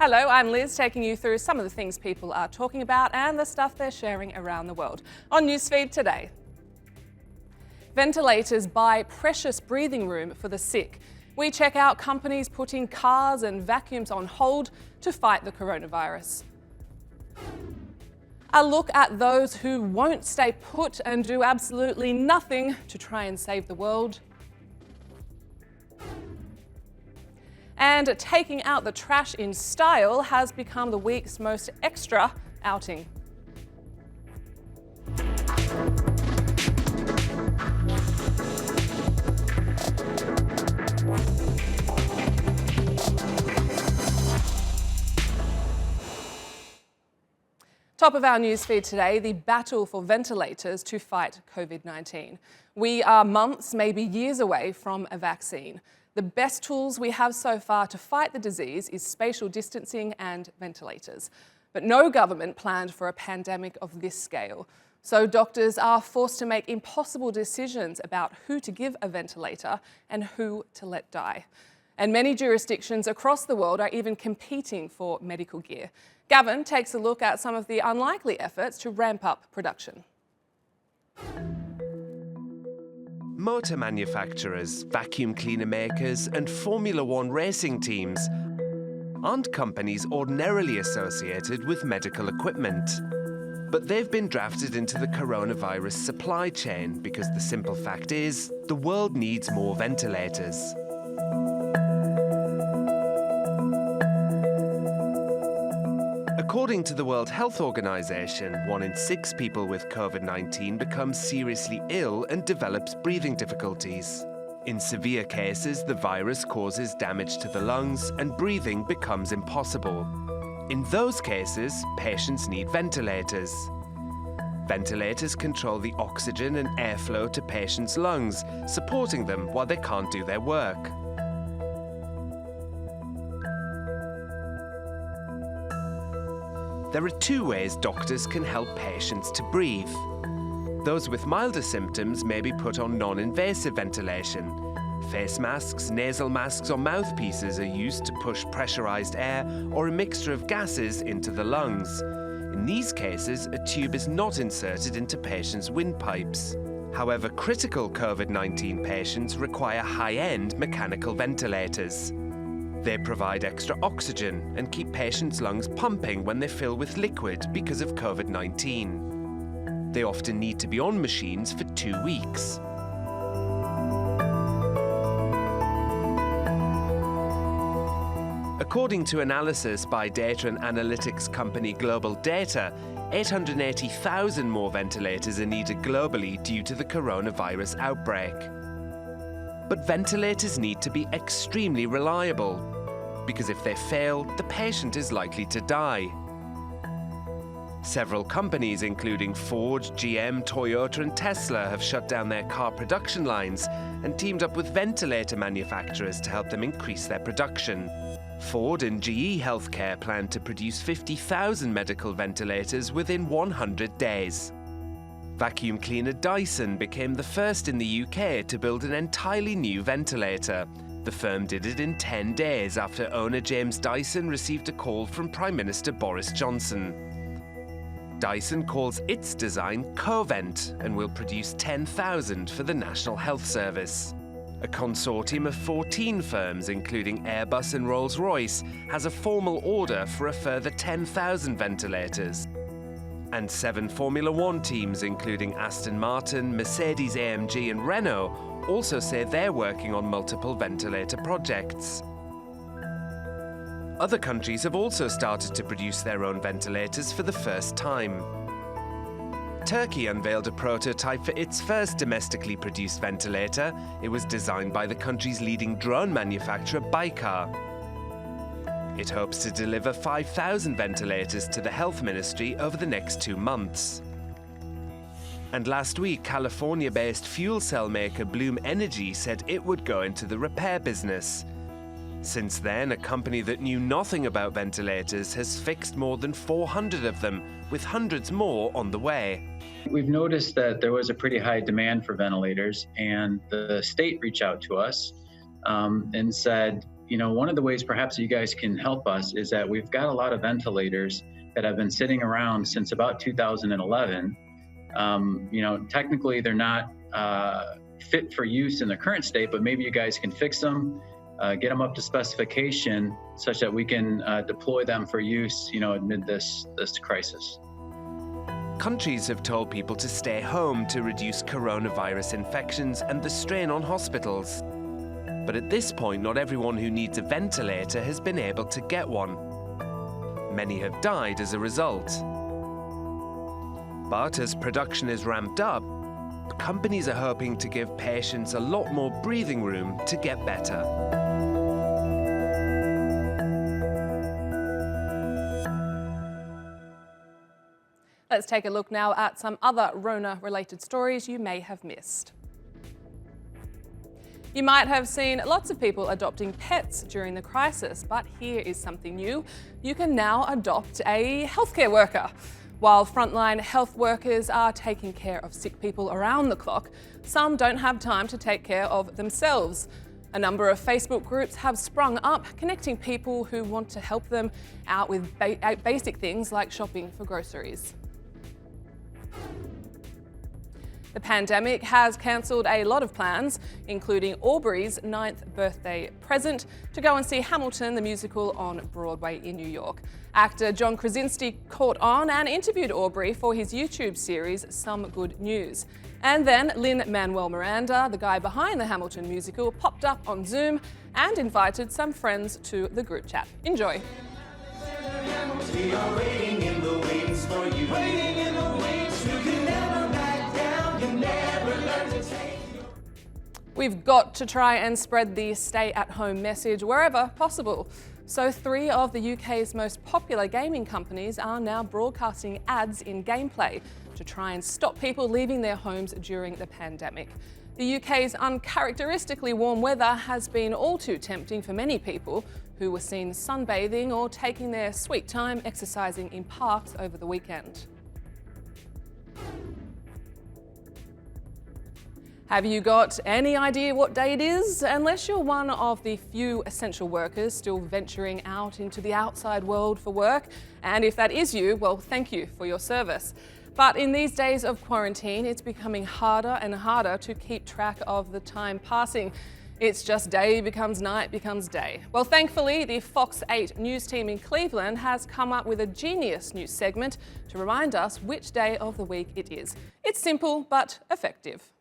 Hello, I'm Liz, taking you through some of the things people are talking about and the stuff they're sharing around the world. On Newsfeed today, ventilators buy precious breathing room for the sick. We check out companies putting cars and vacuums on hold to fight the coronavirus. A look at those who won't stay put and do absolutely nothing to try and save the world. And taking out the trash in style has become the week's most extra outing. Top of our newsfeed today, the battle for ventilators to fight COVID-19. We are months, maybe years away from a vaccine. The best tools we have so far to fight the disease is spatial distancing and ventilators. But no government planned for a pandemic of this scale. So doctors are forced to make impossible decisions about who to give a ventilator and who to let die. And many jurisdictions across the world are even competing for medical gear. Gavin takes a look at some of the unlikely efforts to ramp up production. Motor manufacturers, vacuum cleaner makers, and Formula One racing teams aren't companies ordinarily associated with medical equipment. But they've been drafted into the coronavirus supply chain because the simple fact is, the world needs more ventilators. According to the World Health Organization, 1 in 6 people with COVID-19 becomes seriously ill and develops breathing difficulties. In severe cases, the virus causes damage to the lungs and breathing becomes impossible. In those cases, patients need ventilators. Ventilators control the oxygen and airflow to patients' lungs, supporting them while they can't do their work. There are 2 ways doctors can help patients to breathe. Those with milder symptoms may be put on non-invasive ventilation. Face masks, nasal masks, or mouthpieces are used to push pressurized air or a mixture of gases into the lungs. In these cases, a tube is not inserted into patients' windpipes. However, critical COVID-19 patients require high-end mechanical ventilators. They provide extra oxygen and keep patients' lungs pumping when they fill with liquid because of COVID-19. They often need to be on machines for 2 weeks. According to analysis by data and analytics company Global Data, 880,000 more ventilators are needed globally due to the coronavirus outbreak. But ventilators need to be extremely reliable, because if they fail, the patient is likely to die. Several companies, including Ford, GM, Toyota, and Tesla, have shut down their car production lines and teamed up with ventilator manufacturers to help them increase their production. Ford and GE Healthcare plan to produce 50,000 medical ventilators within 100 days. Vacuum cleaner Dyson became the first in the UK to build an entirely new ventilator. The firm did it in 10 days after owner James Dyson received a call from Prime Minister Boris Johnson. Dyson calls its design Covent and will produce 10,000 for the National Health Service. A consortium of 14 firms, including Airbus and Rolls-Royce, has a formal order for a further 10,000 ventilators. And 7 Formula One teams, including Aston Martin, Mercedes-AMG and Renault, also say they're working on multiple ventilator projects. Other countries have also started to produce their own ventilators for the first time. Turkey unveiled a prototype for its first domestically produced ventilator. It was designed by the country's leading drone manufacturer, Baykar. It hopes to deliver 5,000 ventilators to the Health Ministry over the next 2 months. And last week, California-based fuel cell maker Bloom Energy said it would go into the repair business. Since then, a company that knew nothing about ventilators has fixed more than 400 of them, with hundreds more on the way. We've noticed that there was a pretty high demand for ventilators, and the state reached out to us and said, one of the ways perhaps you guys can help us is that we've got a lot of ventilators that have been sitting around since about 2011. Technically they're not fit for use in the current state, but maybe you guys can fix them, get them up to specification such that we can deploy them for use, amid this crisis. Countries have told people to stay home to reduce coronavirus infections and the strain on hospitals. But at this point, not everyone who needs a ventilator has been able to get one. Many have died as a result. But as production is ramped up, companies are hoping to give patients a lot more breathing room to get better. Let's take a look now at some other Rona-related stories you may have missed. You might have seen lots of people adopting pets during the crisis, but here is something new. You can now adopt a healthcare worker. While frontline health workers are taking care of sick people around the clock, some don't have time to take care of themselves. A number of Facebook groups have sprung up, connecting people who want to help them out with basic things like shopping for groceries. The pandemic has cancelled a lot of plans, including Aubrey's 9th birthday present to go and see Hamilton the musical on Broadway in New York. Actor John Krasinski caught on and interviewed Aubrey for his YouTube series Some Good News. And then Lin-Manuel Miranda, the guy behind the Hamilton musical, popped up on Zoom and invited some friends to the group chat. Enjoy. We are waiting in the wings for you. Waiting in the wings, you can never back down, you never learn to take. We've got to try and spread the stay-at-home message wherever possible. So 3 of the UK's most popular gaming companies are now broadcasting ads in gameplay to try and stop people leaving their homes during the pandemic. The UK's uncharacteristically warm weather has been all too tempting for many people who were seen sunbathing or taking their sweet time exercising in parks over the weekend. Have you got any idea what day it is? Unless you're one of the few essential workers still venturing out into the outside world for work. And if that is you, well, thank you for your service. But in these days of quarantine, it's becoming harder and harder to keep track of the time passing. It's just day becomes night becomes day. Well, thankfully, the Fox 8 news team in Cleveland has come up with a genius news segment to remind us which day of the week it is. It's simple but effective.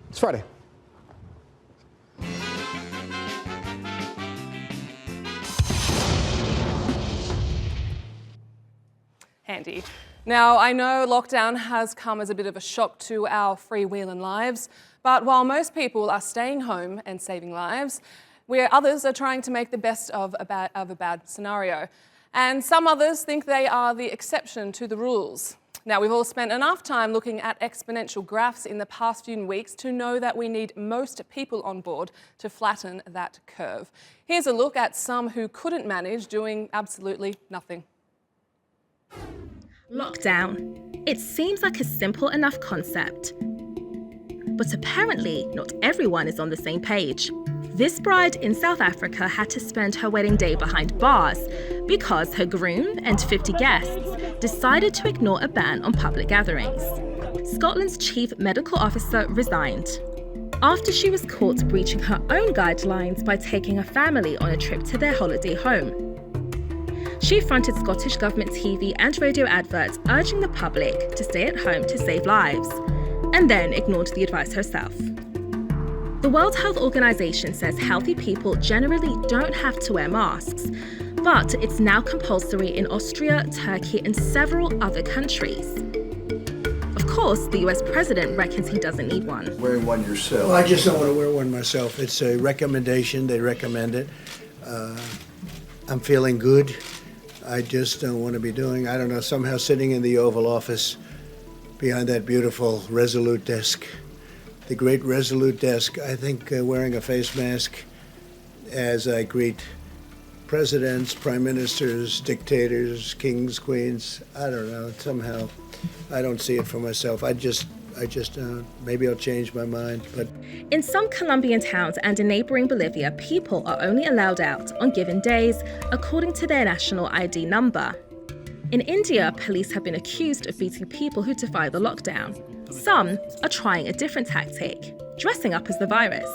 It's Friday. Handy. Now, I know lockdown has come as a bit of a shock to our freewheeling lives, but while most people are staying home and saving lives, others are trying to make the best of a bad scenario. And some others think they are the exception to the rules. Now, we've all spent enough time looking at exponential graphs in the past few weeks to know that we need most people on board to flatten that curve. Here's a look at some who couldn't manage doing absolutely nothing. Lockdown. It seems like a simple enough concept. But apparently, not everyone is on the same page. This bride in South Africa had to spend her wedding day behind bars because her groom and 50 guests decided to ignore a ban on public gatherings. Scotland's chief medical officer resigned after she was caught breaching her own guidelines by taking a family on a trip to their holiday home. She fronted Scottish Government TV and radio adverts urging the public to stay at home to save lives, and then ignored the advice herself. The World Health Organization says healthy people generally don't have to wear masks, but it's now compulsory in Austria, Turkey, and several other countries. Of course, the US president reckons he doesn't need one. Wearing one yourself? Well, I just don't want to wear one myself. It's a recommendation. They recommend it. I'm feeling good. I just don't want to be doing, I don't know, somehow sitting in the Oval Office behind that beautiful Resolute desk. The great Resolute desk. I think wearing a face mask as I greet presidents, prime ministers, dictators, kings, queens, I don't know, somehow I don't see it for myself. I just I just, maybe I'll change my mind, but In some Colombian towns and in neighbouring Bolivia, people are only allowed out on given days according to their national ID number. In India, police have been accused of beating people who defy the lockdown. Some are trying a different tactic, dressing up as the virus.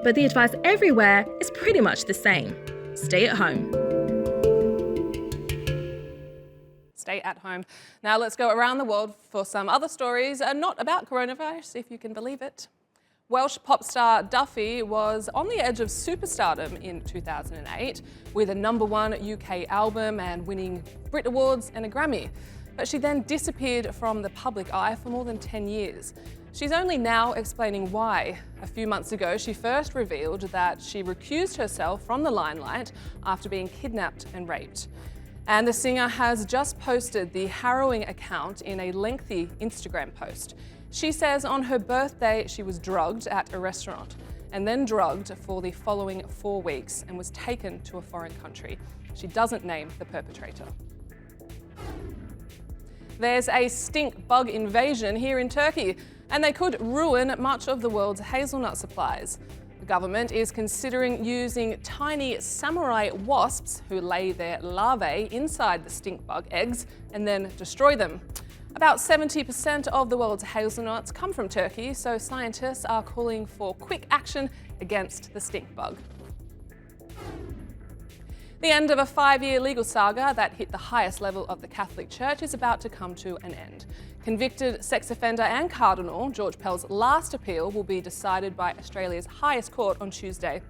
But the advice everywhere is pretty much the same. Stay at home. Stay at home. Now let's go around the world for some other stories, not about coronavirus, if you can believe it. Welsh pop star Duffy was on the edge of superstardom in 2008 with a #1 UK album and winning Brit Awards and a Grammy. But she then disappeared from the public eye for more than 10 years. She's only now explaining why. A few months ago, she first revealed that she recused herself from the limelight after being kidnapped and raped. And the singer has just posted the harrowing account in a lengthy Instagram post. She says on her birthday she was drugged at a restaurant and then drugged for the following 4 weeks and was taken to a foreign country. She doesn't name the perpetrator. There's a stink bug invasion here in Turkey, and they could ruin much of the world's hazelnut supplies. The government is considering using tiny samurai wasps who lay their larvae inside the stink bug eggs and then destroy them. About 70% of the world's hazelnuts come from Turkey, so scientists are calling for quick action against the stink bug. The end of a 5-year legal saga that hit the highest level of the Catholic Church is about to come to an end. Convicted sex offender and Cardinal George Pell's last appeal will be decided by Australia's highest court on Tuesday.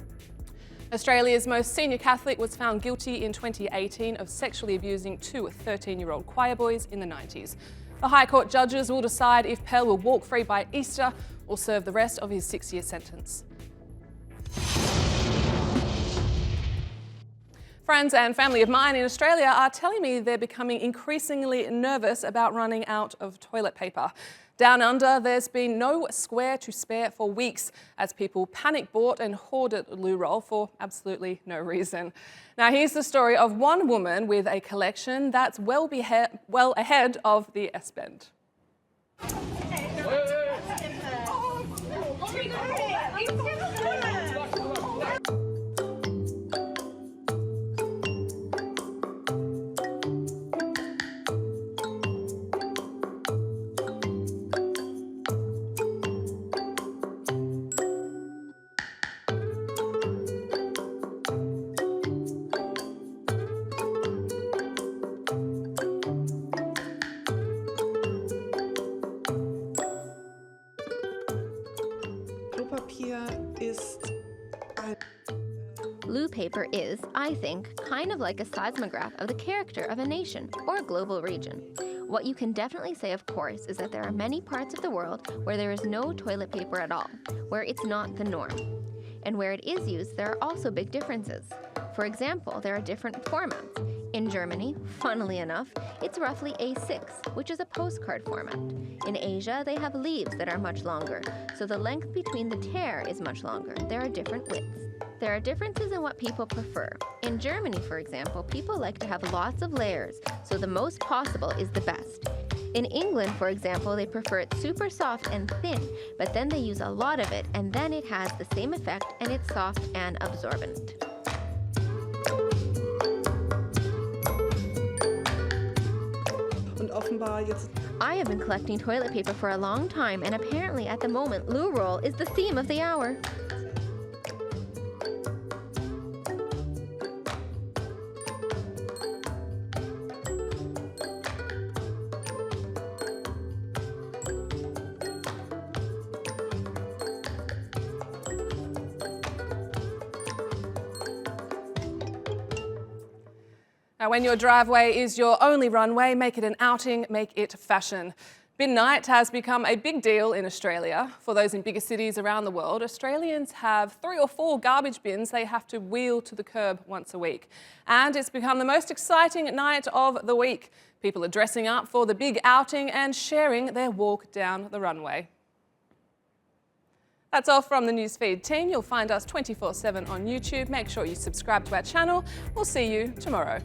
Australia's most senior Catholic was found guilty in 2018 of sexually abusing 2 13-year-old choir boys in the 90s. The High Court judges will decide if Pell will walk free by Easter or serve the rest of his 6-year sentence. Friends and family of mine in Australia are telling me they're becoming increasingly nervous about running out of toilet paper. Down under, there's been no square to spare for weeks as people panic bought and hoarded loo roll for absolutely no reason. Now here's the story of one woman with a collection that's well ahead of the S-Bend. Blue paper is, I think, kind of like a seismograph of the character of a nation or a global region. What you can definitely say, of course, is that there are many parts of the world where there is no toilet paper at all, where it's not the norm. And where it is used, there are also big differences. For example, there are different formats. In Germany, funnily enough, it's roughly A6, which is a postcard format. In Asia, they have leaves that are much longer, so the length between the tear is much longer. There are different widths. There are differences in what people prefer. In Germany, for example, people like to have lots of layers, so the most possible is the best. In England, for example, they prefer it super soft and thin, but then they use a lot of it, and then it has the same effect, and it's soft and absorbent. I have been collecting toilet paper for a long time, and apparently at the moment, loo roll is the theme of the hour. Now, when your driveway is your only runway, make it an outing, make it fashion. Bin night has become a big deal in Australia. For those in bigger cities around the world, Australians have 3 or 4 garbage bins they have to wheel to the curb once a week. And it's become the most exciting night of the week. People are dressing up for the big outing and sharing their walk down the runway. That's all from the Newsfeed team. You'll find us 24/7 on YouTube. Make sure you subscribe to our channel. We'll see you tomorrow.